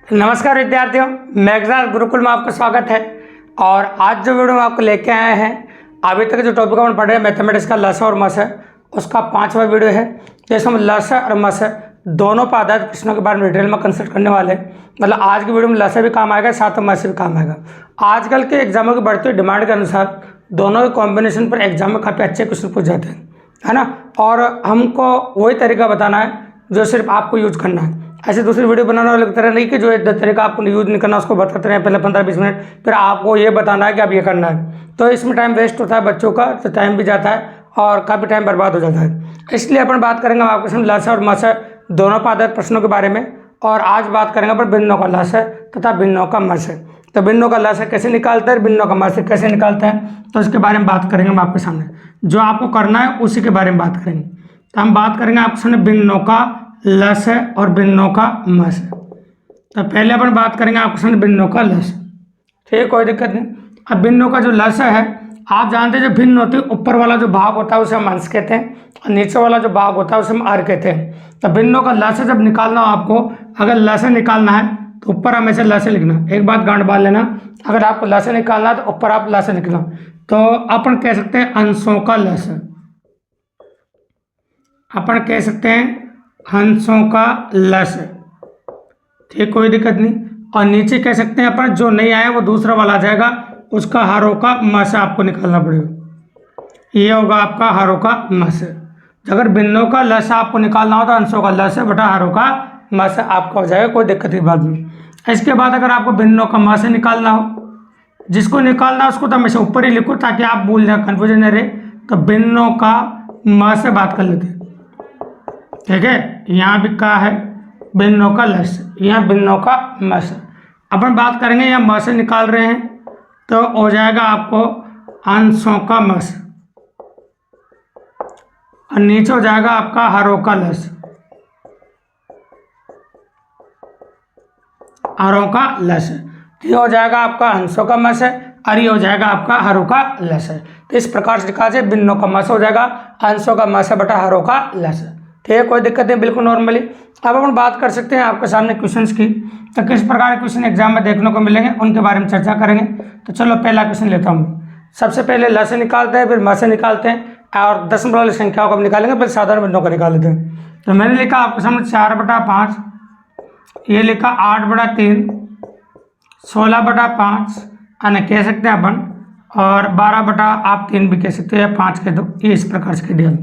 नमस्कार विद्यार्थियों, मैग्जास गुरुकुल में आपका स्वागत है। और आज जो वीडियो हम आपको लेके आए हैं, अभी तक जो टॉपिक हम पढ़ रहे हैं मैथमेटिक्स का लसा और मस है, उसका 5वां वीडियो है। जैसे हम लसा और मस दोनों पर आधारित प्रश्नों के बारे में डिटेल में कंसल्ट करने वाले हैं। मतलब आज की वीडियो में लसा भी काम आएगा, साथ में मस भी काम आएगा। आजकल के एग्जामों की बढ़ती हुई डिमांड के अनुसार दोनों के कॉम्बिनेशन पर एग्जाम में काफ़ी अच्छे क्वेश्चन पूछ जाते हैं, है ना। और हमको वही तरीका बताना है जो सिर्फ आपको यूज करना है। ऐसे दूसरी वीडियो बनाने वाले की तरह नहीं कि जो एक तरीका आपको यूज नहीं करना उसको बताते रहे पहले 15-20 मिनट, फिर आपको ये बताना है कि आप ये करना है। तो इसमें टाइम वेस्ट होता है बच्चों का, तो टाइम भी जाता है और काफ़ी टाइम बर्बाद हो जाता है। इसलिए अपन बात करेंगे हम आपके सामने लसा और मस दोनों पर आधारित प्रश्नों के बारे में। और आज बात करेंगे अपन भिन्नों का लसा तथा भिन्नों का मस। तो भिन्नों का लसा कैसे निकालते हैं, भिन्नों का मस कैसे निकालते हैं, तो इसके बारे में बात करेंगे हम आपके सामने। जो आपको करना है उसी के बारे में बात करेंगे। तो हम बात करेंगे आपके सामने भिन्नों का लस है और भिन्नों का मस है। तो पहले अपन बात करेंगे आपके सामने भिन्नों का लस। ठीक, कोई दिक्कत नहीं। अब भिन्नों का जो लस है, आप जानते हैं जो भिन्न होती है, ऊपर वाला जो भाग होता है उसे हम अंश कहते हैं और नीचे वाला जो भाग होता है उसे हम आर कहते हैं। तो भिन्नों का लस जब निकालना हो आपको, अगर लस निकालना है तो ऊपर हमेशा लस लिखना। एक बात गांठ बांध लेना, अगर आपको लस निकालना है तो ऊपर आप लस लिखना। तो अपन कह सकते हैं अंशों का लस, अपन कह सकते हैं हंसों का लस। ठीक, कोई दिक्कत नहीं। और नीचे कह सकते हैं अपन जो नहीं आया वो दूसरा वाला आ जाएगा, उसका हारों का मस आपको निकालना पड़ेगा। ये होगा आपका हारों का मस। अगर भिन्नों का लस आपको निकालना हो तो अंशों का लस बटा हारों का मस आपका हो जाएगा, कोई दिक्कत की बात नहीं। इसके बाद अगर आपको भिन्नों का मस निकालना हो, जिसको निकालना है उसको तो हमेशा ऊपर ही लिखो ताकि आप भूल जाए, कन्फ्यूजन नहीं रहे। तो भिन्नों का मस से बात कर लेते हैं। ठीक है, यहाँ भी क्या है भिन्नों का लस, यहाँ भिन्नों का मस। अपन बात करेंगे यहाँ मस निकाल रहे हैं तो हो जाएगा आपको अंशों का मस और नीचे हो जाएगा आपका हारों का लस, हारों का लस। ये हो जाएगा आपका अंशों का मस है और ये हो जाएगा आपका हारों का लस है। तो इस प्रकार से लिखा जाए भिन्नों का मस हो जाएगा अंशों का मस बटा हारों का लस। ठीक है, कोई दिक्कत नहीं, बिल्कुल नॉर्मली। अब अपन बात कर सकते हैं आपके सामने क्वेश्चंस की। तो किस प्रकार के क्वेश्चन एग्जाम में देखने को मिलेंगे उनके बारे में चर्चा करेंगे। तो चलो पहला क्वेश्चन लेता हूँ। सबसे पहले लस निकालते हैं, फिर मस निकालते हैं और दशमलव वाली संख्याओं को निकालेंगे, फिर साधारण भिन्नों को निकाल लेते हैं। तो मैंने लिखा आपके सामने 4/5, ये लिखा 8/3, 16/5 यानी कह सकते हैं अपन, और 12/3 भी कह सकते हैं, 5 कह दो। ये इस प्रकार से कह दिया।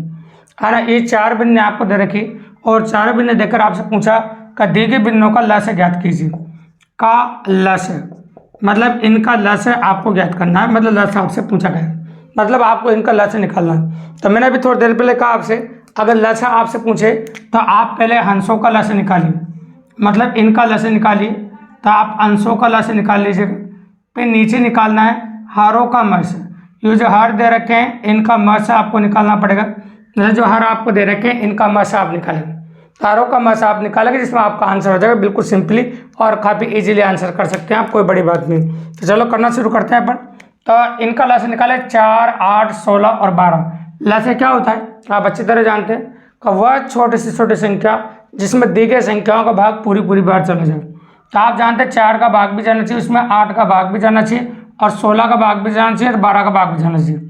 अरे ये 4 भिन्न आपको दे रखी और 4 भिन्न देकर आपसे पूछा कि दी गई भिन्नों का लस ज्ञात कीजिए। का लस मतलब इनका लस आपको ज्ञात करना है, मतलब लस आपसे पूछा गया, मतलब आपको इनका लस निकालना है। तो मैंने अभी थोड़ी देर पहले कहा आपसे, अगर लस आपसे पूछे तो आप पहले हंसों का लस निकालिए, मतलब इनका लस निकालिए। तो आप अंशों का लस निकाल लीजिएगा। फिर नीचे निकालना है हारों का मस। ये जो हार दे रखे हैं इनका मस आपको निकालना पड़ेगा। जो हार आपको दे रखे हैं इनका मस आप निकालेंगे, हारों का मस आप निकालेंगे, जिसमें आपका आंसर हो जाएगा बिल्कुल सिंपली और काफ़ी इजीली आंसर कर सकते हैं आप, कोई बड़ी बात नहीं। तो चलो करना शुरू करते हैं अपन। तो इनका लस निकाले 4, 8, 16 और 12। लस क्या होता है आप अच्छी तरह जानते हैं कि वह छोटी से छोटी संख्या जिसमें दी गई संख्याओं का भाग पूरी बार चला जाए। तो आप जानते हैं 4 का भाग भी जाना चाहिए, उसमें 8 का भाग भी जाना चाहिए और 16 का भाग भी जाना चाहिए और 12 का भाग भी जाना चाहिए।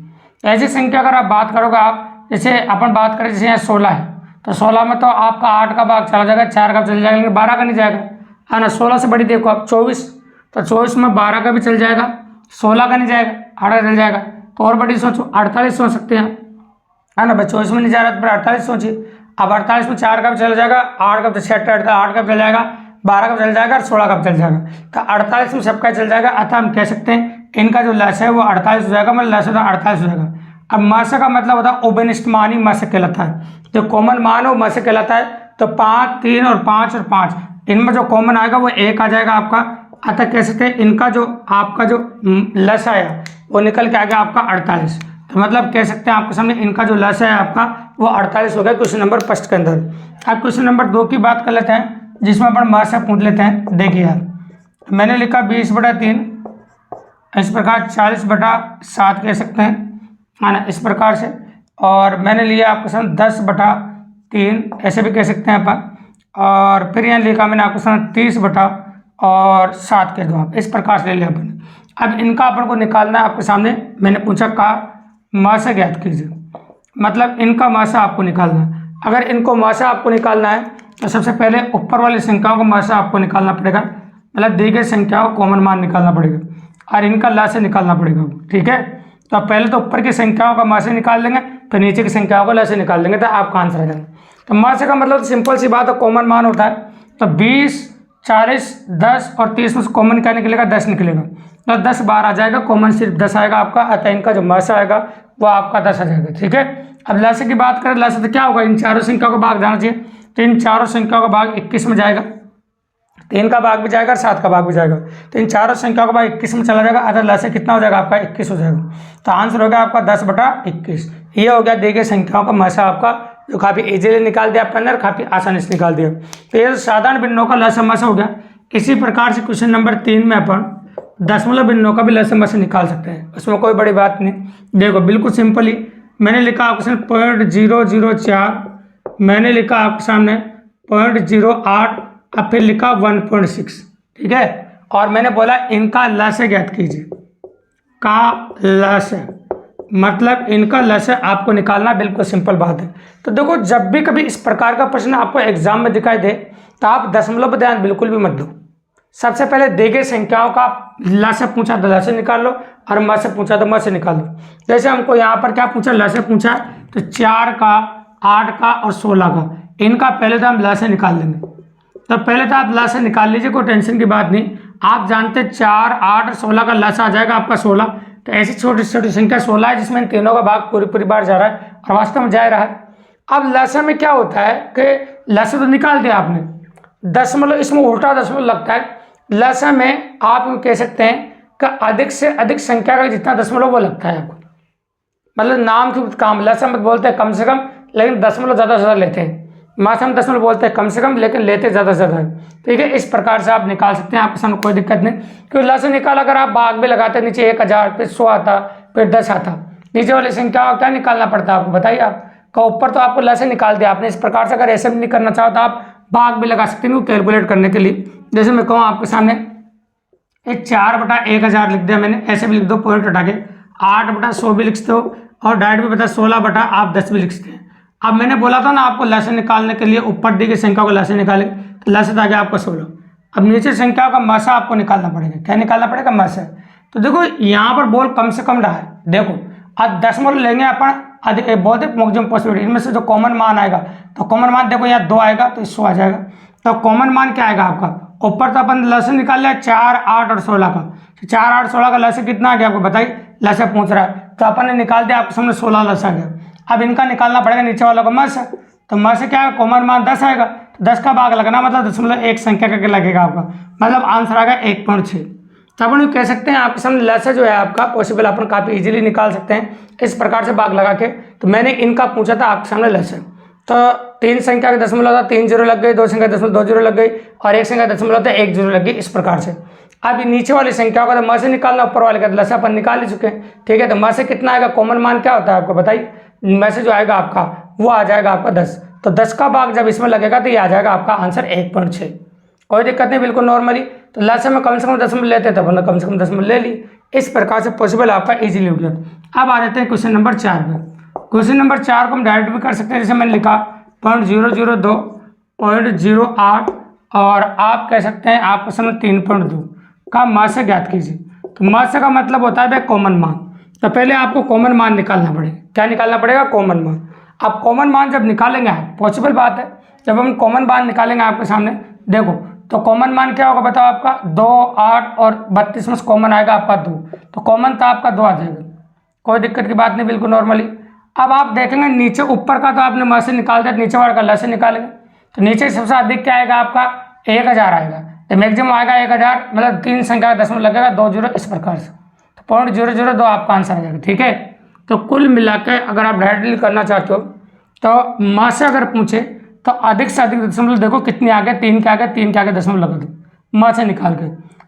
ऐसी संख्या अगर आप बात करोगे, आप जैसे अपन बात करें, जैसे यहाँ 16 है तो 16 में तो आपका 8 का भाग चला जाएगा, 4 का चल जाएगा, लेकिन 12 का नहीं जाएगा, है ना। 16 से बड़ी देखो आप 24, तो 24 में 12 का भी चल जाएगा, 16 का नहीं जाएगा, 8 का चल जाएगा। तो और बड़ी सोचो 48 सोच सकते हैं, है ना भाई। 24 में नहीं जा रहा तो फिर 48 सोचिए। अब 48 में 4 का भी चल जाएगा, 8 का भी 8 का भी चल जाएगा, 12 का भी चल जाएगा और 16 का भी चल जाएगा। तो 48 में सबका चल जाएगा। अतः हम कह सकते हैं इनका जो लस है वो 48 हो जाएगा, मतलब लस होता 48 हो जाएगा। अब मस का मतलब होता है उभयनिष्ठ मान ही मस कहलाता है, जो कॉमन मान हो मस कहलाता है। तो 5, 3 और 5 और 5 इनमें जो कॉमन आएगा वो 1 आ जाएगा आपका। अतः कह सकते हैं इनका जो आपका जो लस आया वो निकल के आ गया आपका 48। तो मतलब कह सकते हैं आपके सामने इनका जो लस है आपका वो 48 हो गया क्वेश्चन नंबर 1 के अंदर। अब क्वेश्चन नंबर 2 की बात कर लेते हैं, जिसमें अपन मस से पूछ लेते हैं। देखिए यार, मैंने लिखा 20/3, इस प्रकार 40/7 कह सकते हैं, है ना, इस प्रकार से। और मैंने लिया आपके सामने 10/3, ऐसे भी कह सकते हैं अपन। और फिर यहाँ लिखा मैंने आपके सामने 30/3 और 7 के 2 आप इस प्रकार से ले लिया अपन। अब इनका अपन को निकालना है आपके सामने, मैंने पूछा का मासा ज्ञात कीजिए, मतलब इनका मासा आपको निकालना है। अगर इनको मासा आपको निकालना है तो सबसे पहले ऊपर वाली संख्याओं का मासा आपको निकालना पड़ेगा, मतलब दी गई संख्याओं कॉमन मान निकालना पड़ेगा और इनका लासा निकालना पड़ेगा, ठीक है। तो आप पहले तो ऊपर की संख्याओं का मासा निकाल लेंगे, फिर नीचे की संख्याओं का लासा निकाल लेंगे, तो आपका आंसर आ जाएगा। तो मासा का मतलब सिंपल सी बात है, कॉमन मान होता है। तो 20, 40, 10 और 30 में से कॉमन क्या निकलेगा? 10 निकलेगा। तो 10 बार आ जाएगा, कॉमन सिर्फ 10 आएगा आपका, अतः इनका जो मासा आएगा वो आपका 10 आ जाएगा, ठीक है। अब लासा की बात करें, लासा तो क्या होगा? इन चारों संख्याओं का भाग जाना चाहिए, तो इन चारों संख्याओं का भाग 21 में जाएगा, 3 का भाग भी जाएगा और 7 का भाग भी जाएगा, तो इन चारों संख्याओं का भाग 21 में चला जाएगा, अतः लासा कितना हो जाएगा आपका? 21 हो जाएगा। तो आंसर हो गया आपका 10/21। ये हो गया दी गई संख्याओं का मासा आपका, जो काफ़ी इजीली निकाल दिया आपके अंदर, काफ़ी आसानी से निकाल दिया। तो ये साधारण भिन्नों का लसा मासा हो गया। इसी प्रकार से क्वेश्चन नंबर 3 में अपन दशमलव भिन्नों का भी लसा मासा निकाल सकते हैं, उसमें कोई बड़ी बात नहीं। देखो बिल्कुल सिंपल ही मैंने लिखा आपके सामने 0.004, मैंने लिखा आपके सामने 0.08, अब फिर लिखा 1.6, ठीक है। और मैंने बोला इनका लसा ज्ञात कीजिए, का लसा, मतलब इनका लसा आपको निकालना, बिल्कुल सिंपल बात है। तो देखो जब भी कभी इस प्रकार का प्रश्न आपको एग्जाम में दिखाई दे तो आप दशमलव पर ध्यान बिल्कुल भी मत दो। सबसे पहले दी गई संख्याओं का लसा पूछा तो लसा निकाल लो, और म से पूछा तो म से निकाल लो। जैसे हमको यहाँ पर क्या पूछा? लसा पूछा, तो 4 का, 8 का और 16 का, इनका पहले तो हम लसा निकाल लेंगे। तो पहले तो आप लसा निकाल लीजिए, कोई टेंशन की बात नहीं। आप जानते 4, 8 और 16 का लसा आ जाएगा आपका 16। तो ऐसी छोटी छोटी संख्या 16 है जिसमें इन तीनों का भाग पूरी बार जा रहा है और वास्तव में जा रहा है। अब लसा में क्या होता है कि लसा तो निकाल दिया आपने, दशमलव इसमें उल्टा दशमलव लगता है। लसा में आप कह सकते हैं कि अधिक से अधिक संख्या का जितना दशमलव वो लगता है आपको, मतलब नाम की काम। लसा मत बोलते हैं कम से कम, लेकिन दशमलव ज़्यादा से ज़्यादा लेते हैं। मासा में दशमलव बोलते हैं कम से कम, लेकिन लेते ज़्यादा से ज़्यादा है, ठीक है। इस प्रकार से आप निकाल सकते हैं, आपके सामने कोई दिक्कत नहीं। क्योंकि लसा निकाल अगर आप भाग भी लगाते नीचे 1000, फिर 100 आता, फिर 10 आता, नीचे वाली संख्या क्या निकालना पड़ता है आपको बताइए? आपका ऊपर तो आपको लसा निकाल दिया आपने। इस प्रकार से अगर ऐसे भी नहीं करना चाहो तो आप भाग भी लगा सकते हैं कैलकुलेट करने के लिए। जैसे मैं कहूँ आपके सामने 4/1000 लिख दिया मैंने, ऐसे भी लिख दो पॉइंट हटा के, 8/100 भी लिखते हो, और डायरेक्ट भी बता 16/10 भी लिखते हैं। अब मैंने बोला था ना आपको लसा निकालने के लिए ऊपर दी गई संख्या को लसा निकाले, तो लसा आ गया आपका 16। अब नीचे संख्या का मासा आपको निकालना पड़ेगा। क्या निकालना पड़ेगा? मासा। तो देखो यहाँ पर बोल कम से कम रहा है, देखो अब दशमलव लेंगे अपन, अधिक बहुत ही मैक्सिमम पॉसिबिलिटी, इनमें से जो कॉमन मान आएगा, तो कॉमन मान देखो यहाँ 2 आएगा तो 100 आ जाएगा। तो कॉमन मान क्या आएगा आपका? ऊपर तो अपन लसा निकाल लिया 4, 8 और 16 का, तो 4, 8, 16 का लसा कितना आ गया आपको बताइए? लसा पूछ रहा है, तो अपन ने निकाल दिया, आपके सामने 16 लसा आ गया। अब इनका निकालना पड़ेगा नीचे वालों का मासा। तो मासा क्या है? कॉमन मान 10 आएगा, तो 10 का भाग लगना, मतलब 0.1 संख्या करके लगेगा आपका, मतलब आंसर आएगा 1.6। तो अपन ये कह सकते हैं आपके सामने लसा जो है आपका पॉसिबल अपन काफ़ी इजीली निकाल सकते हैं इस प्रकार से भाग लगा के। तो मैंने इनका पूछा था आपके सामने लसा, तो 3 संख्या का दशमलव था, 3 जीरो लग गई, 2 संख्या दशमलव 2 जीरो लग गई, और 1 संख्या दशमलव था 1 जीरो लग गई, इस प्रकार से। अब नीचे वाली संख्याओं का तो म से निकालना, ऊपर वाले का लसा अपन निकाल ही चुके हैं, ठीक है। तो म से कितना आएगा? कॉमन मान क्या होता है आपको बताइए? म से जो आएगा आपका वो आ जाएगा आपका 10, तो 10 का भाग जब इसमें लगेगा तो ये आ जाएगा आपका आंसर 1.6। कोई दिक्कत नहीं, बिल्कुल नॉर्मली। तो लसा में कम से कम दशमलव लेते हैं, तब हमने कम से कम दशमलव ले ली। इस प्रकार से पॉसिबल आपका इजीली हो गया। अब आ जाते हैं क्वेश्चन नंबर 4 पे। क्वेश्चन नंबर 4 को हम डायरेक्ट भी कर सकते हैं, जैसे मैंने लिखा 0.002, 0.08, और आप कह सकते हैं आपका समय 3.2 का मासा ज्ञात कीजिए। तो मासा का मतलब होता है भाई कॉमन मान। तो पहले आपको कॉमन मान निकालना पड़ेगा। क्या निकालना पड़ेगा? कॉमन मान। अब कॉमन मान जब निकालेंगे आप, पॉसिबल बात है, जब हम कॉमन मान निकालेंगे आपके सामने, देखो तो कॉमन मान क्या होगा बताओ? आपका 2, 8 और 32 में कॉमन आएगा आपका 2, तो कॉमन था आपका 2 आ जाएगा, कोई दिक्कत की बात नहीं, बिल्कुल नॉर्मली। अब आप देखेंगे नीचे ऊपर का तो आपने म से निकाल दिया, नीचे वाला का ल से निकालेंगे, तो नीचे सबसे अधिक क्या आएगा आपका? 1000 आएगा, तो मैक्सिमम आएगा 1000, मतलब 3 संख्या का दशमलव लगेगा, 2 जीरो, इस प्रकार से। तो 0.002 आपका आंसर आ जाएगा, ठीक है। तो कुल मिलाकर अगर आप डायरेक्टली करना चाहते हो तो माँ से अगर पूछे तो अधिक से अधिक दशमलव देखो कितने आ गए, 3 के आगे 3 के आगे दशमलव लगा दो माँ से निकाल के।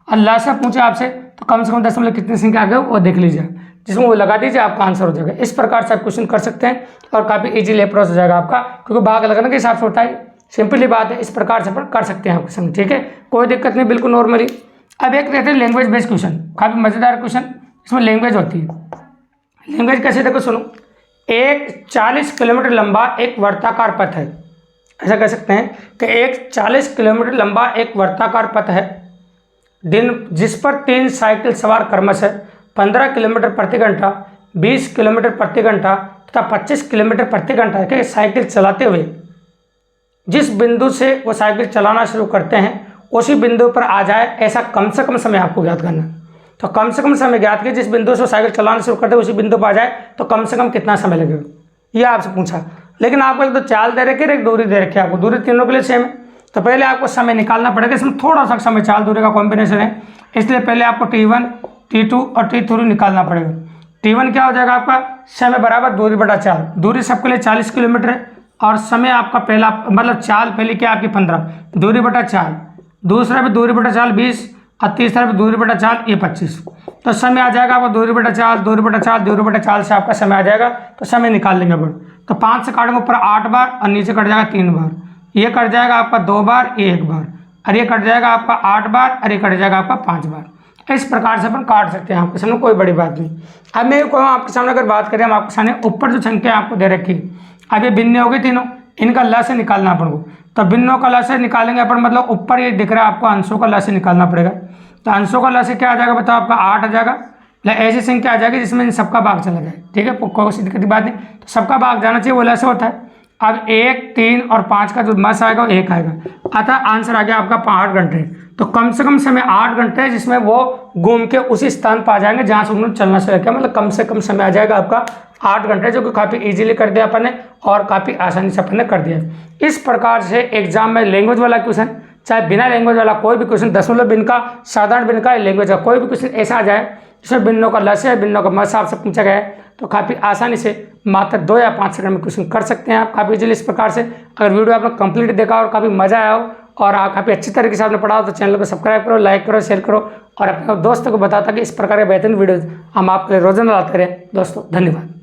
अल्लाह से पूछे आपसे तो कम से कम दशमलव कितनी संख्या आ गए वो देख लीजिए, जिसमें वो लगा दीजिए, आपका आंसर हो जाएगा। इस प्रकार से आप क्वेश्चन कर सकते हैं और काफ़ी इजीली अप्रोच हो जाएगा आपका, क्योंकि भाग लगाने के हिसाब से होता है। सिंपली बात है, इस प्रकार से अपन कर सकते हैं आपके संग, ठीक है, कोई दिक्कत नहीं, बिल्कुल नॉर्मली। अब एक रहते हैं लैंग्वेज बेस्ड क्वेश्चन, काफ़ी मज़ेदार क्वेश्चन, इसमें लैंग्वेज होती है। लैंग्वेज कैसे, देखो सुनो, एक 40 किलोमीटर लंबा एक वर्ताकार पथ है, ऐसा कह सकते हैं कि एक 40 किलोमीटर लंबा एक वर्ताकार पथ है जिस पर 3 साइकिल सवार क्रमशः 15 किलोमीटर प्रति घंटा, 20 किलोमीटर प्रति घंटा तथा 25 किलोमीटर प्रति घंटा के साइकिल चलाते हुए जिस बिंदु से वो साइकिल चलाना शुरू करते हैं उसी बिंदु पर आ जाए, ऐसा कम से कम समय आपको ज्ञात करना है। तो कम से कम समय ज्ञात कीजिए, जिस बिंदु से साइकिल चलाना शुरू करते हैं उसी बिंदु पर आ जाए तो कम से कम कितना समय लगेगा, ये आपसे पूछा। लेकिन आपको एक तो चाल दे रखी है, एक दूरी दे रखी है, आपको दूरी तीनों के लिए सेम है, तो पहले आपको समय निकालना पड़ेगा। इसमें थोड़ा सा समय चाल दूरी का कॉम्बिनेशन है, इसलिए पहले आपको T1, T2 और T3 निकालना पड़ेगा। T1 क्या हो जाएगा आपका, समय बराबर दूरी बटा चाल, दूरी सबके लिए 40 किलोमीटर है और समय आपका पहला मतलब चाल पहली क्या आपकी 15, दूरी बटा चाल, दूसरा भी दूरी बटा चाल 20 और तीसरा भी दूरी बटा चाल ये 25, तो समय आ जाएगा आपका दूरी बटा चाल, दूरी बटा चाल, दूरी बटा चाल से आपका समय आ जाएगा। तो समय निकाल लेंगे अपन, तो 5 से काटेंगे ऊपर 8 बार और नीचे कट जाएगा 3 बार, ये कट जाएगा आपका 2 बार, ये 1 बार, और ये कट जाएगा आपका 8 बार और ये कट जाएगा आपका 5 बार। इस प्रकार से अपन काट सकते हैं आपके सामने, कोई बड़ी बात नहीं। अब मैं कहूँ आपके सामने अगर बात करें, हम आपके सामने ऊपर जो संख्या आपको दे रखी, अब ये भिन्न हो गई तीनों, इनका लस्य निकालना अपन को, तो भिन्नों का लस्य निकालेंगे अपन, मतलब ऊपर ये दिख रहा है आपको अंशों का लस्य निकालना पड़ेगा। तो अंशों का लस्य क्या आ जाएगा बताओ, आपका 8 आ जाएगा, ऐसी संख्या आ जाएगी जिसमें इन सबका भाग चला जाए, ठीक है, कोई सी दिक्कत की बात नहीं, तो सबका भाग जाना चाहिए, वो लस्य होता है। अब 1, 3 और 5 का जो मस आएगा वो 1 आएगा, अतः आंसर आ गया आपका 8 घंटे। तो कम से कम समय 8 घंटे है, जिसमें वो घूम के उसी स्थान पर आ जाएंगे जहाँ से उन्होंने चलना शुरू किया, मतलब कम से कम समय आ जाएगा आपका 8 घंटे, जो कि काफ़ी इजीली कर दिया अपन ने और काफ़ी आसानी से अपन ने कर दिया। इस प्रकार से एग्जाम में लैंग्वेज वाला क्वेश्चन, चाहे बिना लैंग्वेज वाला कोई भी क्वेश्चन, दशमलव बिन का, साधारण बिन का, लैंग्वेज का कोई भी क्वेश्चन ऐसा आ जाए जिसमें बिन्नों का लस्य है, बिन्नों का मस आपसे पूछा गया है, तो काफ़ी आसानी से मात्र 2 या 5 सेकंड में क्वेश्चन कर सकते हैं आप काफ़ी इजीली। इस प्रकार से अगर वीडियो आपने कंप्लीट देखा और काफ़ी मजा आया हो और आप काफ़ी अच्छी तरीके से आपने पढ़ा हो तो चैनल को सब्सक्राइब करो, लाइक करो, शेयर करो और अपने दोस्तों को बताता कि इस प्रकार के बेहतरीन वीडियोज़ हम आपके लिए रोजाना लाते रहें। दोस्तों धन्यवाद।